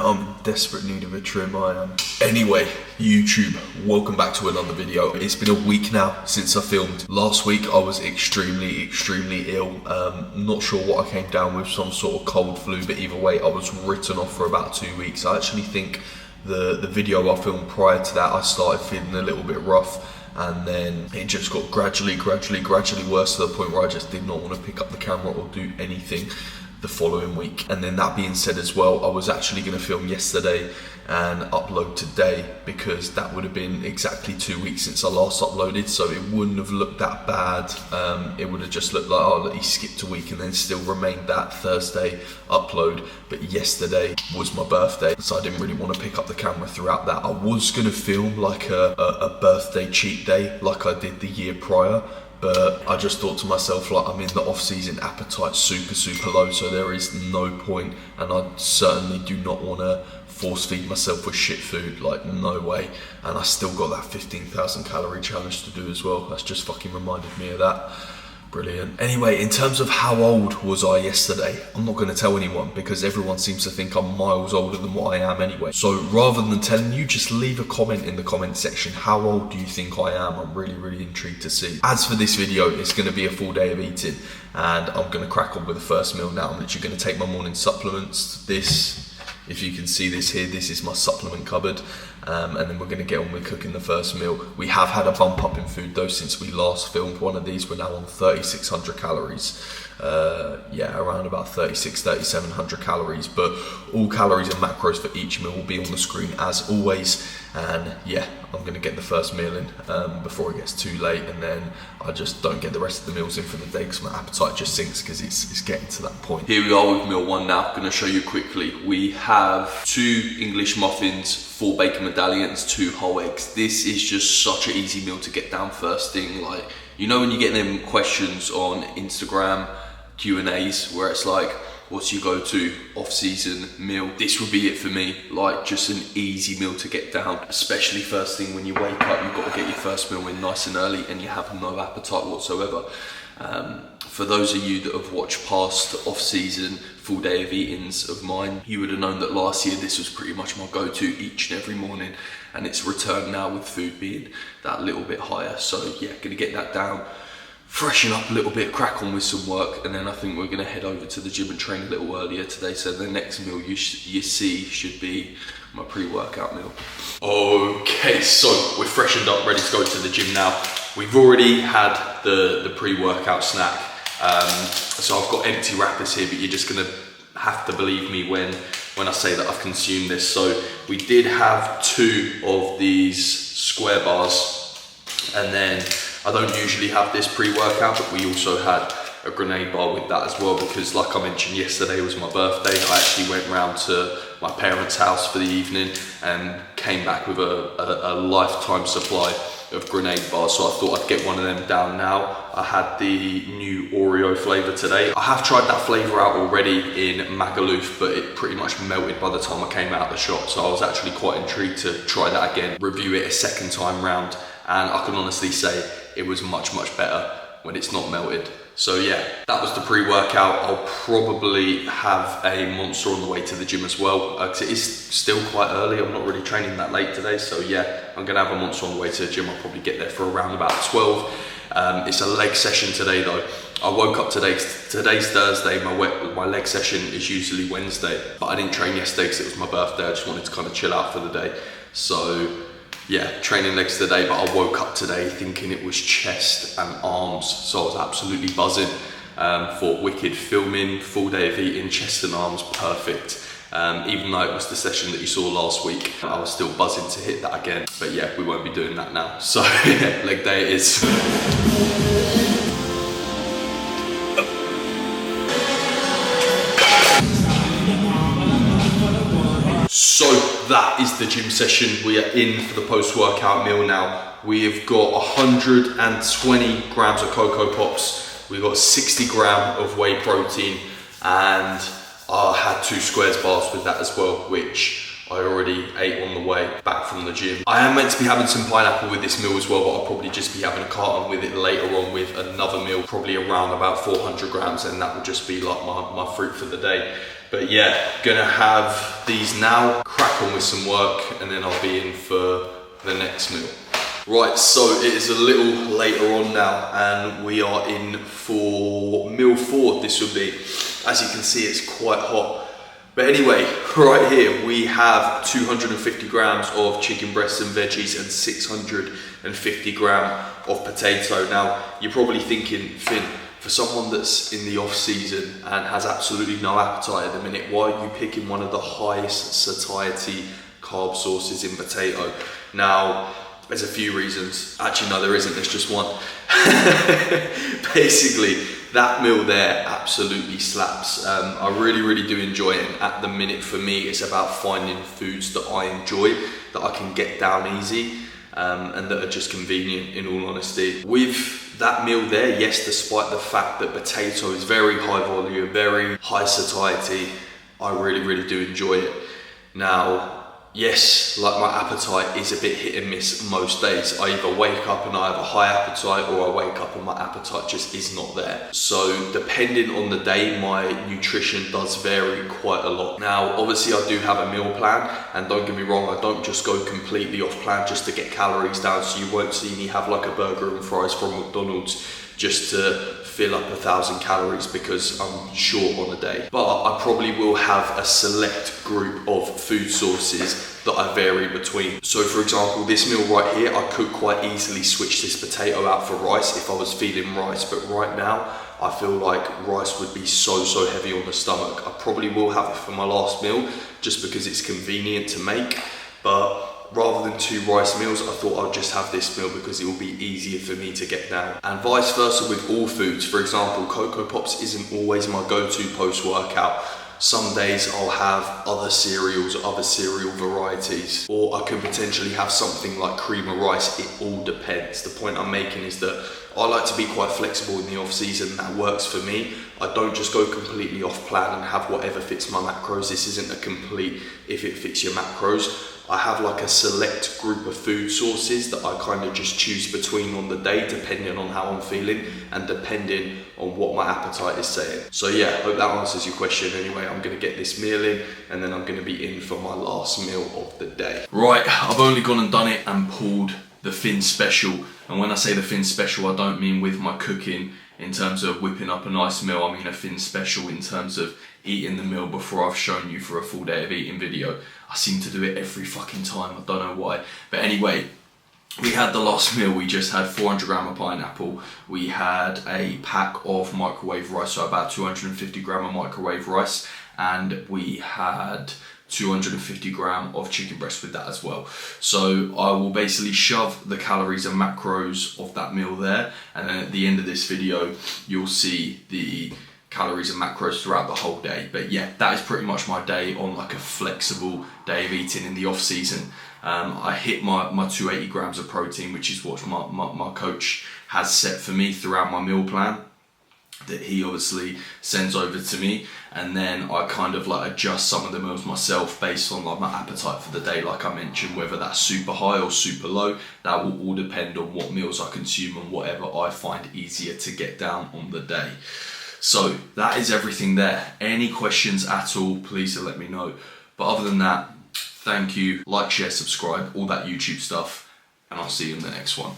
I'm in desperate need of a trim, I am. Anyway, YouTube, welcome back to another video. It's been a week now since I filmed. Last week I was extremely ill. Not sure what I came down with, some sort of cold flu, but either way I was written off for about 2 weeks. I actually think the video I filmed prior to that, I started feeling a little bit rough, and then it just got gradually worse to the point where I just did not want to pick up the camera or do anything the following week. And then that being said as well, I was actually going to film yesterday and upload today, because that would have been exactly 2 weeks since I last uploaded, so it wouldn't have looked that bad. It would have just looked like, oh look, he skipped a week, and then still remained that Thursday upload. But yesterday was my birthday, so I didn't really want to pick up the camera throughout that. I was going to film like a birthday cheat day like I did the year prior, but I just thought to myself, like, I'm in the off-season, appetite super low, so there is no point, and I certainly do not want to force feed myself with shit food, like, no way. And I still got that 15,000 calorie challenge to do as well. That's just fucking reminded me of that. Brilliant. Anyway, in terms of how old was I yesterday, I'm not going to tell anyone, because everyone seems to think I'm miles older than what I am anyway. So rather than telling you, just leave a comment in the comment section. How old do you think I am? I'm really intrigued to see. As for this video, it's going to be a full day of eating, and I'm going to crack on with the first meal now. I'm literally going to take my morning supplements. This, if you can see this here, this is my supplement cupboard. And then we're going to get on with cooking the first meal. We have had a bump up in food though since we last filmed one of these. We're now on 3,600 calories. Around about 3,700 calories. But all calories and macros for each meal will be on the screen as always. And yeah, I'm going to get the first meal in before it gets too late, and then I just don't get the rest of the meals in for the day because my appetite just sinks, because it's getting to that point. Here we are with meal one now. I'm going to show you quickly. We have 2 English muffins, 4 bacon medallions, 2 whole eggs. This is just such an easy meal to get down first thing. Like, you know when you get them questions on Instagram Q&As where it's like, what's your go-to off-season meal? This would be it for me. Like, just an easy meal to get down, especially first thing when you wake up. You've got to get your first meal in nice and early and you have no appetite whatsoever. For those of you that have watched past off-season full day of eatings of mine, you would have known that last year this was pretty much my go-to each and every morning, and it's returned now with food being that little bit higher. So yeah, gonna get that down, freshen up a little bit, crack on with some work, and then I think we're going to head over to the gym and train a little earlier today. So the next meal you see should be my pre-workout meal. Okay, so we're freshened up, ready to go to the gym now. We've already had the pre-workout snack. So I've got empty wrappers here, but you're just going to have to believe me when I say that I've consumed this. So we did have 2 of these square bars, and then I don't usually have this pre-workout, but we also had a grenade bar with that as well, because like I mentioned yesterday was my birthday. I actually went round to my parents' house for the evening and came back with a lifetime supply of grenade bars, so I thought I'd get one of them down now. I had the new Oreo flavour today. I have tried that flavour out already in Magaluf, but it pretty much melted by the time I came out of the shop, so I was actually quite intrigued to try that again, review it a second time round, and I can honestly say it was much better when it's not melted. So yeah, that was the pre-workout. I'll probably have a Monster on the way to the gym as well, because it is still quite early. I'm not really training that late today, so yeah, I'm gonna have a Monster on the way to the gym. I'll probably get there for around about 12. It's a leg session today though. I woke up today's Thursday, my leg session is usually Wednesday, but I didn't train yesterday because it was my birthday. I just wanted to kind of chill out for the day. So yeah, training legs today, but I woke up today thinking it was chest and arms, so I was absolutely buzzing. Thought wicked, filming, full day of eating, chest and arms, perfect. Even though it was the session that you saw last week, I was still buzzing to hit that again. But yeah, we won't be doing that now. So yeah, leg day it is. So that is the gym session. We are in for the post-workout meal now. We have got 120 grams of Cocoa Pops. We've got 60 gram of whey protein, and I had 2 squares bars with that as well, which I already ate on the way back from the gym. I am meant to be having some pineapple with this meal as well, but I'll probably just be having a carton with it later on with another meal, probably around about 400 grams, and that will just be like my fruit for the day. But yeah, gonna have these now, crack on with some work, and then I'll be in for the next meal. Right, so it is a little later on now, and we are in for meal 4, this will be. As you can see, it's quite hot. But anyway, right here, we have 250 grams of chicken breasts and veggies and 650 gram of potato. Now, you're probably thinking, Finn, for someone that's in the off season and has absolutely no appetite at the minute, why are you picking one of the highest satiety carb sources in potato? Now, there's a few reasons. Actually, no, there isn't, there's just one. Basically, that meal there absolutely slaps. I really do enjoy it, and at the minute for me, it's about finding foods that I enjoy, that I can get down easy, and that are just convenient, in all honesty. With that meal there, yes, despite the fact that potato is very high volume, very high satiety, I really do enjoy it. Now, yes, like my appetite is a bit hit and miss most days. I either wake up and I have a high appetite, or I wake up and my appetite just is not there. So depending on the day, my nutrition does vary quite a lot. Now, obviously I do have a meal plan, and don't get me wrong, I don't just go completely off plan just to get calories down. So you won't see me have like a burger and fries from McDonald's just to fill up 1,000 calories because I'm short on a day. But I probably will have a select group of food sources that I vary between. So for example, this meal right here, I could quite easily switch this potato out for rice if I was feeding rice, but right now, I feel like rice would be so heavy on the stomach. I probably will have it for my last meal just because it's convenient to make, but rather than 2 rice meals, I thought I'd just have this meal because it will be easier for me to get down. And vice versa with all foods. For example, Cocoa Pops isn't always my go-to post-workout. Some days I'll have other cereals, other cereal varieties, or I could potentially have something like cream of rice. It all depends. The point I'm making is that I like to be quite flexible in the off season. That works for me. I don't just go completely off plan and have whatever fits my macros. This isn't a complete if it fits your macros. I have like a select group of food sources that I kind of just choose between on the day, depending on how I'm feeling and depending on what my appetite is saying. So yeah, hope that answers your question. Anyway, I'm gonna get this meal in, and then I'm gonna be in for my last meal of the day. Right, I've only gone and done it and pulled the Finn Special. And when I say the Finn Special, I don't mean with my cooking in terms of whipping up a nice meal. I mean a Finn Special in terms of eating the meal before I've shown you for a full day of eating video. I seem to do it every fucking time, I don't know why. But anyway, we had the last meal. We just had 400 gram of pineapple. We had a pack of microwave rice, so about 250 gram of microwave rice. And we had 250 gram of chicken breast with that as well. So I will basically shove the calories and macros of that meal there, and then at the end of this video you'll see the calories and macros throughout the whole day. But yeah, that is pretty much my day on like a flexible day of eating in the off season. I hit my 280 grams of protein, which is what my coach has set for me throughout my meal plan that he obviously sends over to me, and then I kind of like adjust some of the meals myself based on like my appetite for the day, like I mentioned, whether that's super high or super low. That will all depend on what meals I consume and whatever I find easier to get down on the day. So that is everything there. Any questions at all, please let me know. But other than that, thank you, like, share, subscribe, all that YouTube stuff, and I'll see you in the next one.